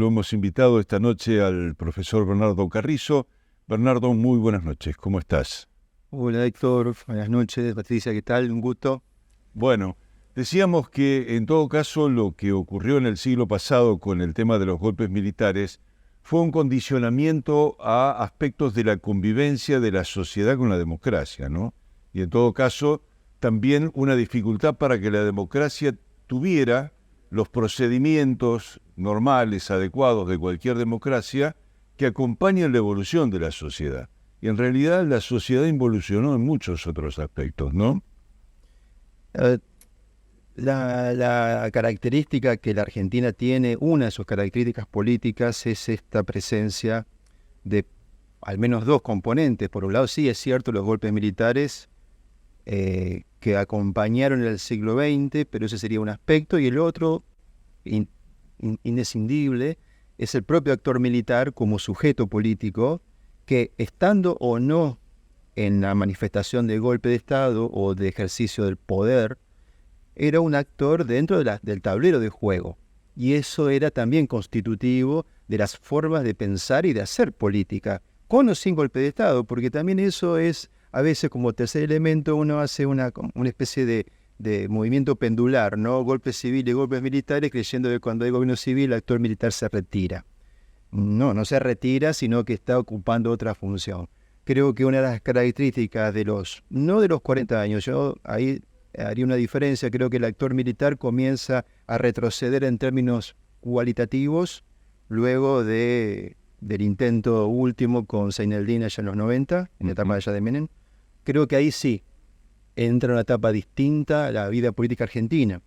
lo hemos invitado esta noche al profesor Bernardo Carrizo. Bernardo, muy buenas noches, ¿cómo estás? Hola Héctor, buenas noches, Patricia, ¿qué tal? Un gusto. Bueno, decíamos que en todo caso lo que ocurrió en el siglo pasado con el tema de los golpes militares fue un condicionamiento a aspectos de la convivencia de la sociedad con la democracia, ¿no? Y en todo caso también una dificultad para que la democracia tuviera los procedimientos normales, adecuados de cualquier democracia que acompañan la evolución de la sociedad. Y en realidad la sociedad involucionó en muchos otros aspectos, ¿no? Eh, la característica que la Argentina tiene, una de sus características políticas es esta presencia de al menos dos componentes. Por un lado, sí es cierto, los golpes militares que acompañaron el siglo XX, pero ese sería un aspecto, y el otro, inescindible, es el propio actor militar como sujeto político que, estando o no en la manifestación de golpe de Estado o de ejercicio del poder, era un actor dentro del tablero de juego. Y eso era también constitutivo de las formas de pensar y de hacer política, con o sin golpe de Estado, porque también eso es, a veces como tercer elemento, uno hace una especie de movimiento pendular, ¿no? Golpes civiles y golpes militares, creyendo que cuando hay gobierno civil el actor militar se retira. No, no se retira, sino que está ocupando otra función. Creo que una de las características no de los 40 años, yo ahí haría una diferencia, creo que el actor militar comienza a retroceder en términos cualitativos luego del intento último con Zaineldin allá en los 90, en la etapa allá de Menem. Creo que ahí sí entra una etapa distinta a la vida política argentina.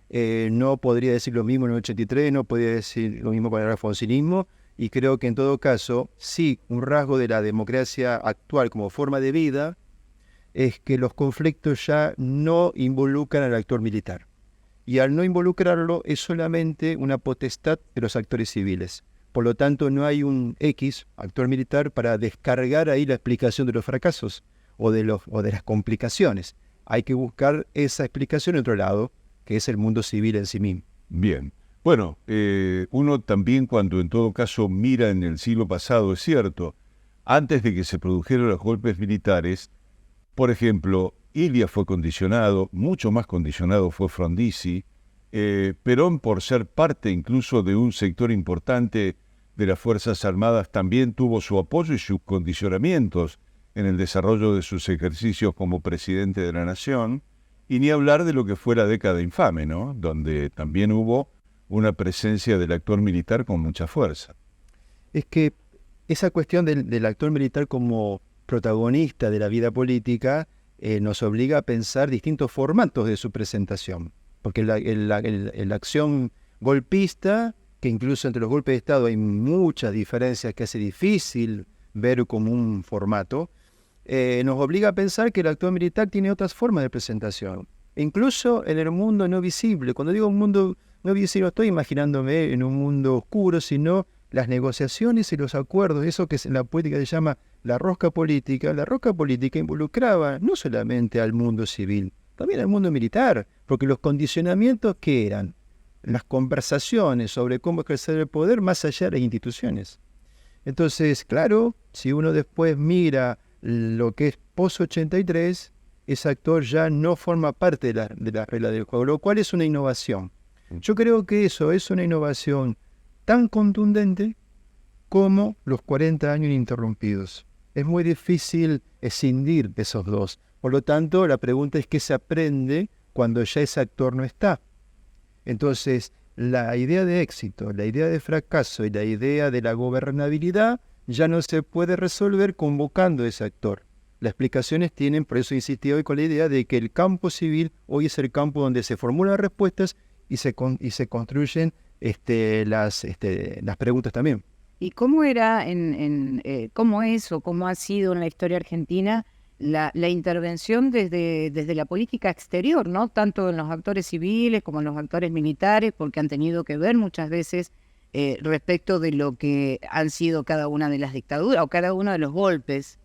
No podría decir lo mismo en el 83, no podría decir lo mismo con el alfonsinismo, y creo que en todo caso, sí, un rasgo de la democracia actual como forma de vida es que los conflictos ya no involucran al actor militar. Y al no involucrarlo es solamente una potestad de los actores civiles. Por lo tanto, no hay un X, actor militar, para descargar ahí la explicación de los fracasos o de las complicaciones. Hay que buscar esa explicación en otro lado, que es el mundo civil en sí mismo. Bien. Bueno, uno también cuando en todo caso mira en el siglo pasado, es cierto, antes de que se produjeran los golpes militares, por ejemplo, Ilia fue condicionado, mucho más condicionado fue Frondizi, Perón, por ser parte incluso de un sector importante de las Fuerzas Armadas, también tuvo su apoyo y sus condicionamientos en el desarrollo de sus ejercicios como presidente de la Nación, y ni hablar de lo que fue la década infame, ¿no? Donde también hubo una presencia del actor militar con mucha fuerza. Es que esa cuestión del actor militar como protagonista de la vida política nos obliga a pensar distintos formatos de su presentación. Porque la acción golpista, que incluso entre los golpes de Estado hay muchas diferencias que hace difícil ver como un formato, nos obliga a pensar que el actor militar tiene otras formas de presentación. Incluso en el mundo no visible. Cuando digo un mundo no visible, no estoy imaginándome en un mundo oscuro, sino las negociaciones y los acuerdos, eso que en la política se llama la rosca política involucraba no solamente al mundo civil, también al mundo militar, porque los condicionamientos que eran las conversaciones sobre cómo ejercer el poder más allá de las instituciones. Entonces, claro, si uno después mira lo que es post-83, ese actor ya no forma parte de la regla del juego, lo cual es una innovación. Yo creo que eso es una innovación tan contundente como los 40 años ininterrumpidos. Es muy difícil escindir de esos dos. Por lo tanto, la pregunta es qué se aprende cuando ya ese actor no está. Entonces, la idea de éxito, la idea de fracaso y la idea de la gobernabilidad ya no se puede resolver convocando a ese actor. Las explicaciones tienen, por eso insistí hoy con la idea de que el campo civil hoy es el campo donde se formulan respuestas y se construyen las preguntas también. ¿Y cómo era cómo es o cómo ha sido en la historia argentina la intervención desde la política exterior, ¿no? Tanto en los actores civiles como en los actores militares, porque han tenido que ver muchas veces respecto de lo que han sido cada una de las dictaduras o cada uno de los golpes?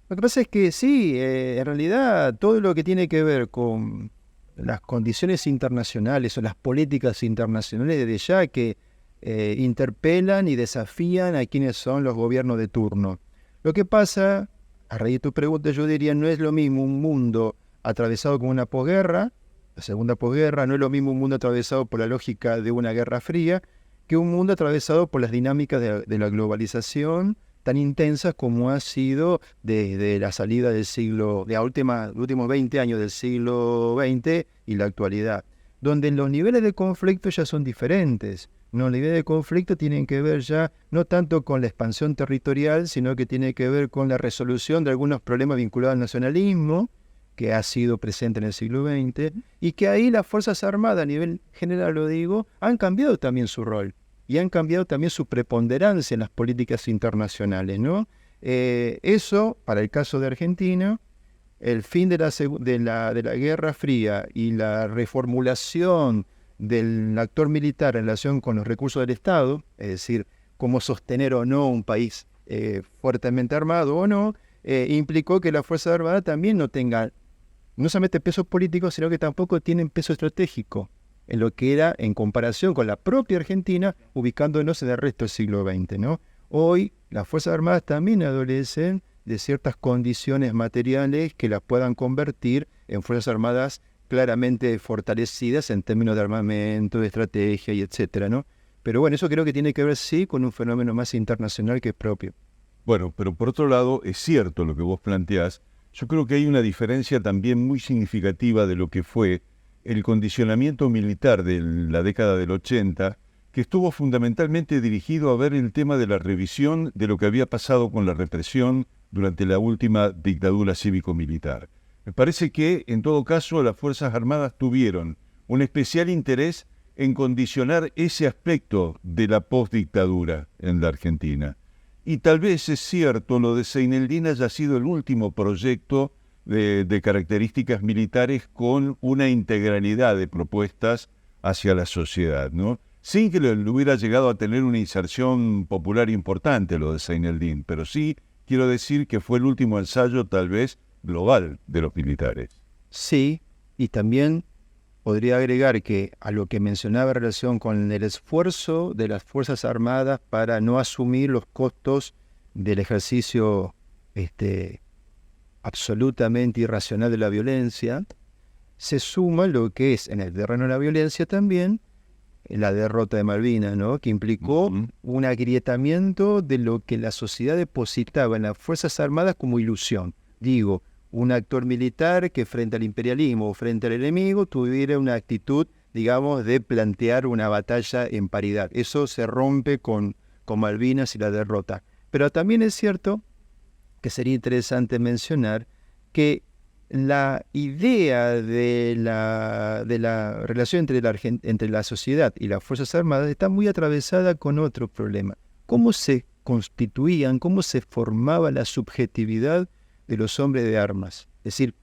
Lo que pasa es que sí, en realidad todo lo que tiene que ver con las condiciones internacionales o las políticas internacionales, desde ya que interpelan y desafían a quienes son los gobiernos de turno. Lo que pasa, a raíz de tu pregunta, yo diría, no es lo mismo un mundo atravesado con una posguerra, la segunda posguerra, no es lo mismo un mundo atravesado por la lógica de una guerra fría, que un mundo atravesado por las dinámicas de la globalización tan intensas como ha sido desde la salida del siglo, de los últimos 20 años del siglo XX y la actualidad, donde los niveles de conflicto ya son diferentes. No, los niveles de conflicto tienen que ver ya no tanto con la expansión territorial, sino que tiene que ver con la resolución de algunos problemas vinculados al nacionalismo, que ha sido presente en el siglo XX, y que ahí las Fuerzas Armadas, a nivel general lo digo, han cambiado también su rol, y han cambiado también su preponderancia en las políticas internacionales, ¿no? Eso, para el caso de Argentina, el fin de la Guerra Fría y la reformulación del actor militar en relación con los recursos del Estado, es decir, cómo sostener o no un país fuertemente armado o no, implicó que las Fuerzas Armadas también no tengan no solamente peso político, sino que tampoco tienen peso estratégico en lo que era en comparación con la propia Argentina, ubicándonos en el resto del siglo XX, ¿no? Hoy las Fuerzas Armadas también adolecen de ciertas condiciones materiales que las puedan convertir en Fuerzas Armadas claramente fortalecidas en términos de armamento, de estrategia y etcétera, ¿no? Pero bueno, eso creo que tiene que ver sí con un fenómeno más internacional que es propio. Bueno, pero por otro lado, es cierto lo que vos planteás. Yo creo que hay una diferencia también muy significativa de lo que fue el condicionamiento militar de la década del 80, que estuvo fundamentalmente dirigido a ver el tema de la revisión de lo que había pasado con la represión durante la última dictadura cívico-militar. Me parece que, en todo caso, las Fuerzas Armadas tuvieron un especial interés en condicionar ese aspecto de la postdictadura en la Argentina. Y tal vez es cierto, lo de Seineldin haya sido el último proyecto de características militares con una integralidad de propuestas hacia la sociedad, ¿no? Sin que le hubiera llegado a tener una inserción popular importante lo de Seineldin, pero sí quiero decir que fue el último ensayo tal vez global de los militares. Sí, y también podría agregar que a lo que mencionaba en relación con el esfuerzo de las Fuerzas Armadas para no asumir los costos del ejercicio absolutamente irracional de la violencia, se suma lo que es en el terreno de la violencia también la derrota de Malvinas, ¿no? Que implicó un agrietamiento de lo que la sociedad depositaba en las Fuerzas Armadas como ilusión. Digo, un actor militar que frente al imperialismo o frente al enemigo tuviera una actitud, digamos, de plantear una batalla en paridad. Eso se rompe con Malvinas y la derrota. Pero también es cierto que sería interesante mencionar que la idea de la relación entre la sociedad y las Fuerzas Armadas está muy atravesada con otro problema. ¿Cómo se constituían, cómo se formaba la subjetividad de los hombres de armas? Es decir,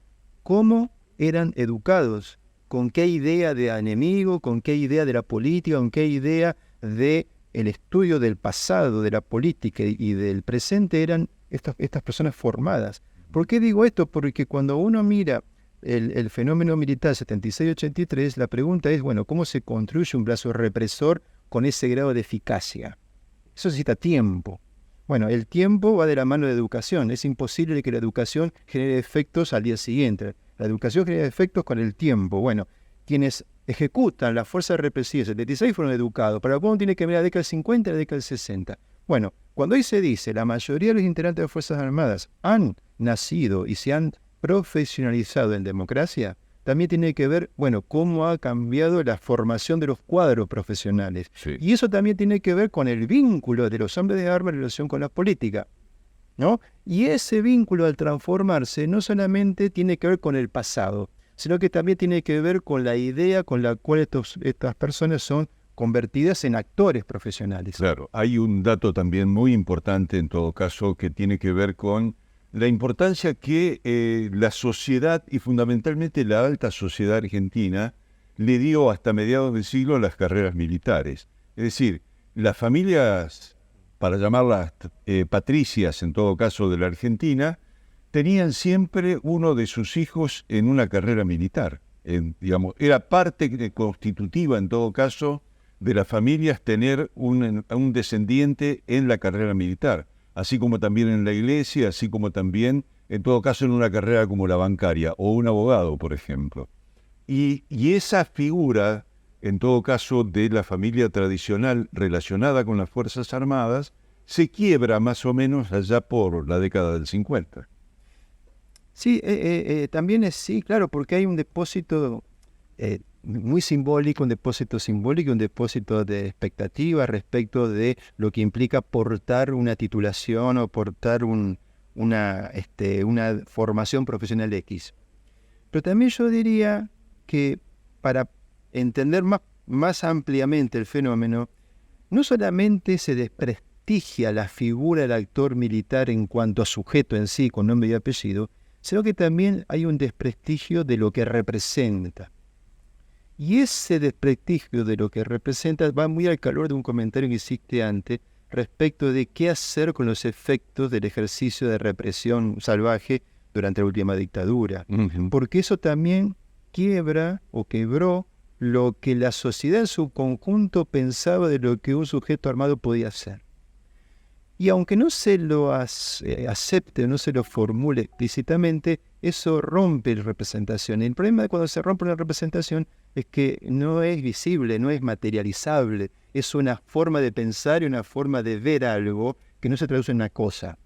cómo eran educados, con qué idea de enemigo, con qué idea de la política, con qué idea de el estudio del pasado, de la política y del presente eran estas personas formadas. ¿Por qué digo esto? Porque cuando uno mira el fenómeno militar 76-83, la pregunta es, bueno, ¿cómo se construye un brazo represor con ese grado de eficacia? Eso necesita tiempo. Bueno, el tiempo va de la mano de educación. Es imposible que la educación genere efectos al día siguiente. La educación genera efectos con el tiempo. Bueno, quienes ejecutan las fuerzas represivas 76 fueron educados. Para cómo tiene que ver la década del 50 y la década del 60. Bueno, cuando ahí se dice la mayoría de los integrantes de las Fuerzas Armadas han nacido y se han profesionalizado en democracia, también tiene que ver, bueno, cómo ha cambiado la formación de los cuadros profesionales. Sí. Y eso también tiene que ver con el vínculo de los hombres de armas en relación con la política, ¿no? Y ese vínculo al transformarse no solamente tiene que ver con el pasado, sino que también tiene que ver con la idea con la cual estas personas son convertidas en actores profesionales. Claro, hay un dato también muy importante en todo caso que tiene que ver con la importancia que la sociedad y fundamentalmente la alta sociedad argentina le dio hasta mediados del siglo a las carreras militares. Es decir, las familias, para llamarlas patricias en todo caso de la Argentina, tenían siempre uno de sus hijos en una carrera militar. Digamos, era parte constitutiva en todo caso de las familias tener un descendiente en la carrera militar, así como también en la iglesia, así como también, en todo caso, en una carrera como la bancaria o un abogado, por ejemplo. Y esa figura, en todo caso, de la familia tradicional relacionada con las Fuerzas Armadas, se quiebra más o menos allá por la década del 50. Sí, también sí, claro, porque hay un depósito muy simbólico, un depósito simbólico, un depósito de expectativa respecto de lo que implica portar una titulación o portar una formación profesional X. Pero también yo diría que para entender más ampliamente el fenómeno, no solamente se desprestigia la figura del actor militar en cuanto a sujeto en sí, con nombre y apellido, sino que también hay un desprestigio de lo que representa. Y ese desprestigio de lo que representa va muy al calor de un comentario que hiciste antes respecto de qué hacer con los efectos del ejercicio de represión salvaje durante la última dictadura. Porque eso también quiebra o quebró lo que la sociedad en su conjunto pensaba de lo que un sujeto armado podía hacer. Y aunque no se lo acepte, no se lo formule explícitamente, eso rompe la representación. Y el problema de cuando se rompe una representación es que no es visible, no es materializable. Es una forma de pensar y una forma de ver algo que no se traduce en una cosa.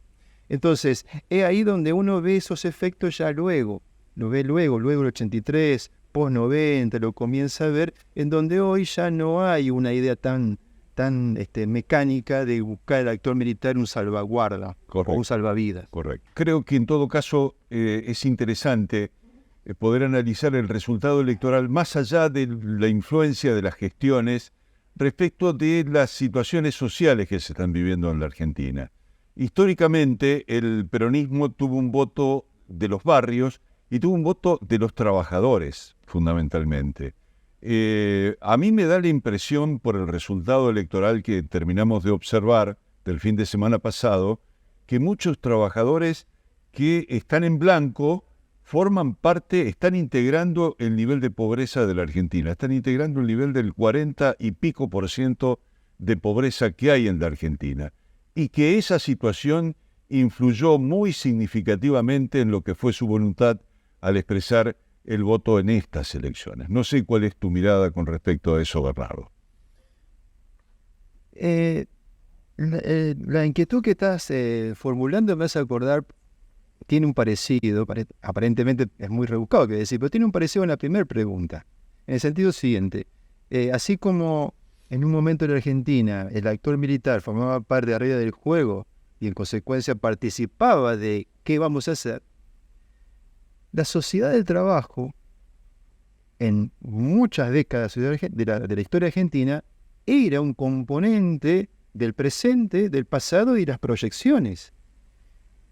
Entonces, es ahí donde uno ve esos efectos ya luego. Lo ve luego el 83, post-90, lo comienza a ver, en donde hoy ya no hay una idea tan mecánica de buscar al actor militar un salvaguarda. Correcto. O un salvavidas. Correcto. Creo que en todo caso es interesante poder analizar el resultado electoral más allá de la influencia de las gestiones respecto de las situaciones sociales que se están viviendo en la Argentina. Históricamente el peronismo tuvo un voto de los barrios y tuvo un voto de los trabajadores, fundamentalmente. A mí me da la impresión, por el resultado electoral que terminamos de observar del fin de semana pasado, que muchos trabajadores que están en blanco forman parte, están integrando el nivel de pobreza de la Argentina, están integrando el nivel del 40 y pico % de pobreza que hay en la Argentina, y que esa situación influyó muy significativamente en lo que fue su voluntad al expresar el voto en estas elecciones. No sé cuál es tu mirada con respecto a eso, Bernardo. La inquietud que estás formulando me hace acordar, tiene un parecido, aparentemente es muy rebuscado que decir, pero tiene un parecido en la primera pregunta, en el sentido siguiente. Así como en un momento en la Argentina el actor militar formaba parte de arriba del juego y en consecuencia participaba de qué vamos a hacer, la sociedad del trabajo, en muchas décadas de la historia argentina, era un componente del presente, del pasado y las proyecciones.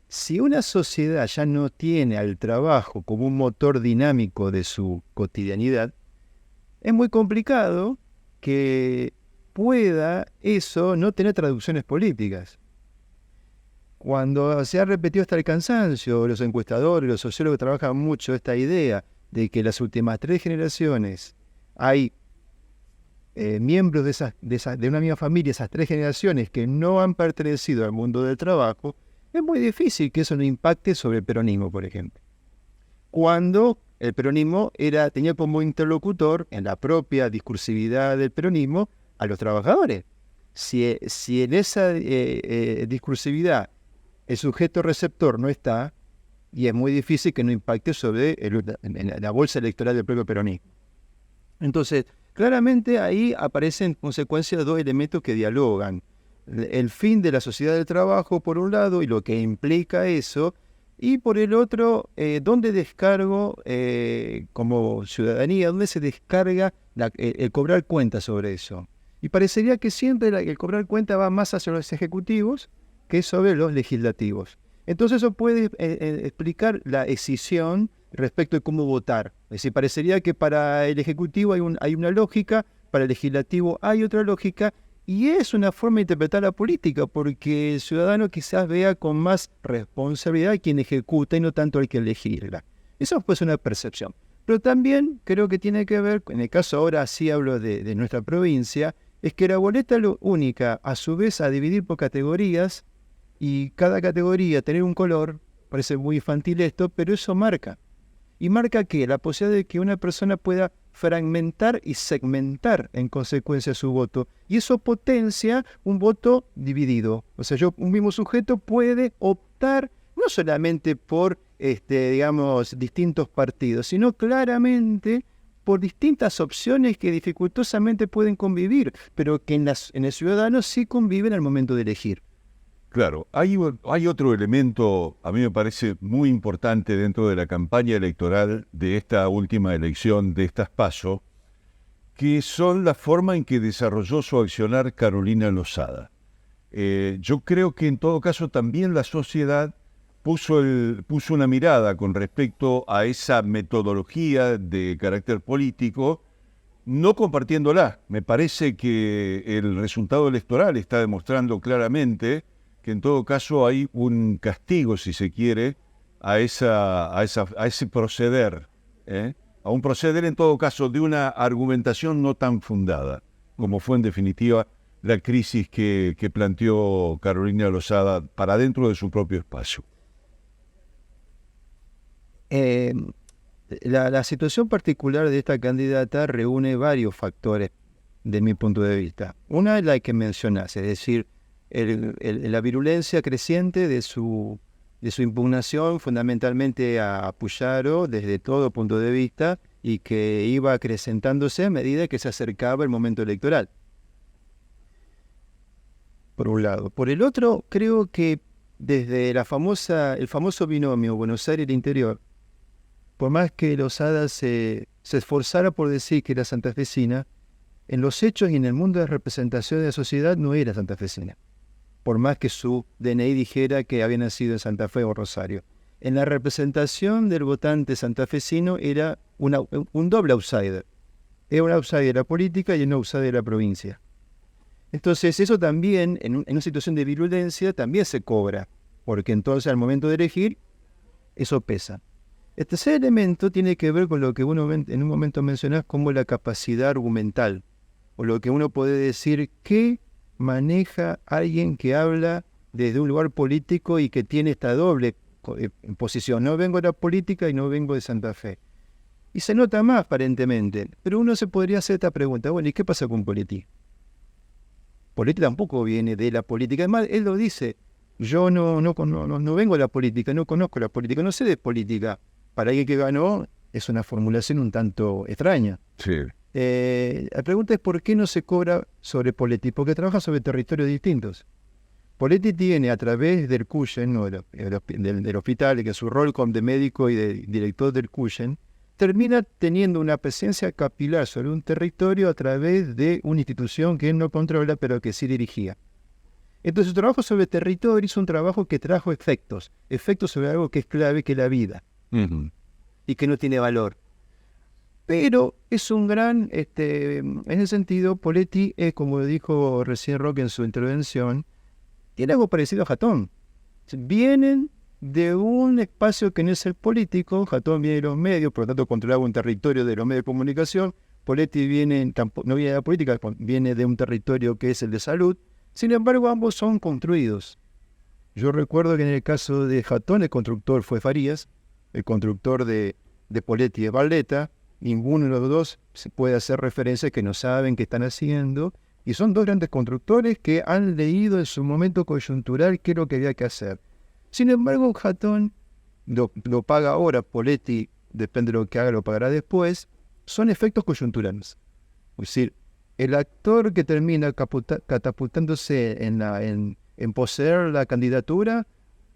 Si una sociedad ya no tiene al trabajo como un motor dinámico de su cotidianidad, es muy complicado que pueda eso no tener traducciones políticas. Cuando se ha repetido hasta el cansancio, los encuestadores, los sociólogos trabajan mucho esta idea de que las últimas 3 generaciones hay miembros de una misma familia, esas 3 generaciones que no han pertenecido al mundo del trabajo, es muy difícil que eso no impacte sobre el peronismo, por ejemplo. Cuando el peronismo tenía como interlocutor, en la propia discursividad del peronismo, a los trabajadores. Si en esa discursividad el sujeto receptor no está, y es muy difícil que no impacte sobre la bolsa electoral del propio peronismo. Entonces, claramente ahí aparecen en consecuencia 2 elementos que dialogan. El fin de la sociedad del trabajo, por un lado, y lo que implica eso, y por el otro, ¿dónde descargo como ciudadanía, dónde se descarga el cobrar cuenta sobre eso? Y parecería que siempre el cobrar cuenta va más hacia los ejecutivos que sobre los legislativos. Entonces eso puede explicar la escisión respecto de cómo votar. Es decir, parecería que para el Ejecutivo hay una lógica, para el Legislativo hay otra lógica, y es una forma de interpretar la política, porque el ciudadano quizás vea con más responsabilidad a quien ejecuta y no tanto al que legisla. Eso pues es una percepción. Pero también creo que tiene que ver, en el caso ahora sí hablo de nuestra provincia, es que la boleta lo única, a su vez, a dividir por categorías, y cada categoría tener un color, parece muy infantil esto, pero eso marca. ¿Y marca qué? La posibilidad de que una persona pueda fragmentar y segmentar en consecuencia su voto. Y eso potencia un voto dividido. O sea, un mismo sujeto puede optar no solamente por, digamos, distintos partidos, sino claramente por distintas opciones que dificultosamente pueden convivir, pero que en el ciudadano sí conviven al momento de elegir. Claro, hay otro elemento, a mí me parece muy importante dentro de la campaña electoral de esta última elección, de estas PASO, que son la forma en que desarrolló su accionar Carolina Lozada. Yo creo que en todo caso también la sociedad puso una mirada con respecto a esa metodología de carácter político, no compartiéndola. Me parece que el resultado electoral está demostrando claramente que en todo caso hay un castigo, si se quiere, a ese proceder, a un proceder en todo caso de una argumentación no tan fundada, como fue en definitiva la crisis que planteó Carolina Lozada para dentro de su propio espacio. La situación particular de esta candidata reúne varios factores de mi punto de vista. Una es la que mencionás, es decir, la virulencia creciente de su impugnación fundamentalmente a Puyaro desde todo punto de vista y que iba acrecentándose a medida que se acercaba el momento electoral. Por un lado. Por el otro, creo que desde el famoso binomio Buenos Aires Interior, por más que Lozada se esforzara por decir que era santafesina, en los hechos y en el mundo de representación de la sociedad no era santafesina, por más que su DNI dijera que había nacido en Santa Fe o Rosario. En la representación del votante santafesino era un doble outsider. Era un outsider de la política y un outsider de la provincia. Entonces eso también, en una situación de virulencia, también se cobra, porque entonces al momento de elegir, eso pesa. El tercer elemento tiene que ver con lo que uno en un momento mencionás como la capacidad argumental, o lo que uno puede decir que maneja alguien que habla desde un lugar político y que tiene esta doble posición. No vengo de la política y no vengo de Santa Fe. Y se nota más aparentemente, pero uno se podría hacer esta pregunta, bueno, ¿y qué pasa con Poletti? Poletti tampoco viene de la política, además él lo dice, yo no vengo de la política, no conozco la política, no sé de política. Para alguien que ganó, es una formulación un tanto extraña. Sí. La pregunta es ¿por qué no se cobra sobre Poletti? Porque trabaja sobre territorios distintos. Poletti tiene a través del Cuyen, del hospital, que su rol como de médico y de director del Cuyen, termina teniendo una presencia capilar sobre un territorio a través de una institución que él no controla, pero que sí dirigía. Entonces su trabajo sobre territorio es un trabajo que trajo efectos sobre algo que es clave, que es la vida. Uh-huh. Y que no tiene valor. Pero es un gran, en ese sentido, Poletti, como dijo recién Roque en su intervención, tiene algo parecido a Jatón. Vienen de un espacio que no es el político, Jatón viene de los medios, por lo tanto controlaba un territorio de los medios de comunicación, Poletti no viene de la política, viene de un territorio que es el de salud, sin embargo ambos son construidos. Yo recuerdo que en el caso de Jatón el constructor fue Farías, el constructor de Poletti es Barletta, ninguno de los dos se puede hacer referencia que no saben qué están haciendo, y son dos grandes constructores que han leído en su momento coyuntural qué es lo que había que hacer. Sin embargo, Jatón lo paga ahora, Poletti, depende de lo que haga, lo pagará después, son efectos coyunturales. Es decir, el actor que termina catapultándose en poseer la candidatura,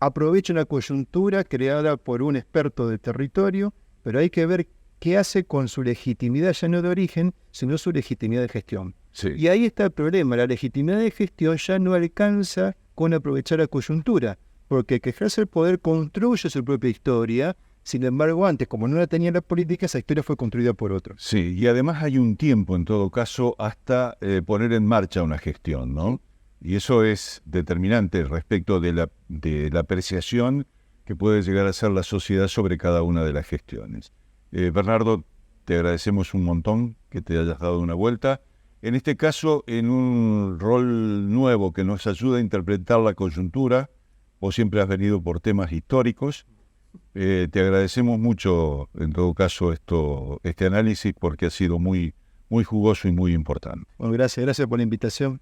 aprovecha una coyuntura creada por un experto del territorio, pero hay que ver qué hace con su legitimidad, ya no de origen, sino su legitimidad de gestión. Sí. Y ahí está el problema, la legitimidad de gestión ya no alcanza con aprovechar la coyuntura, porque el que ejerce el poder construye su propia historia, sin embargo antes, como no la tenía la política, esa historia fue construida por otros. Sí, y además hay un tiempo en todo caso hasta poner en marcha una gestión, ¿no? Y eso es determinante respecto de la apreciación que puede llegar a hacer la sociedad sobre cada una de las gestiones. Bernardo, te agradecemos un montón que te hayas dado una vuelta en este caso en un rol nuevo que nos ayuda a interpretar la coyuntura. Vos siempre has venido por temas históricos. Te agradecemos mucho, en todo caso, este análisis porque ha sido muy, muy jugoso y muy importante. Bueno, gracias por la invitación.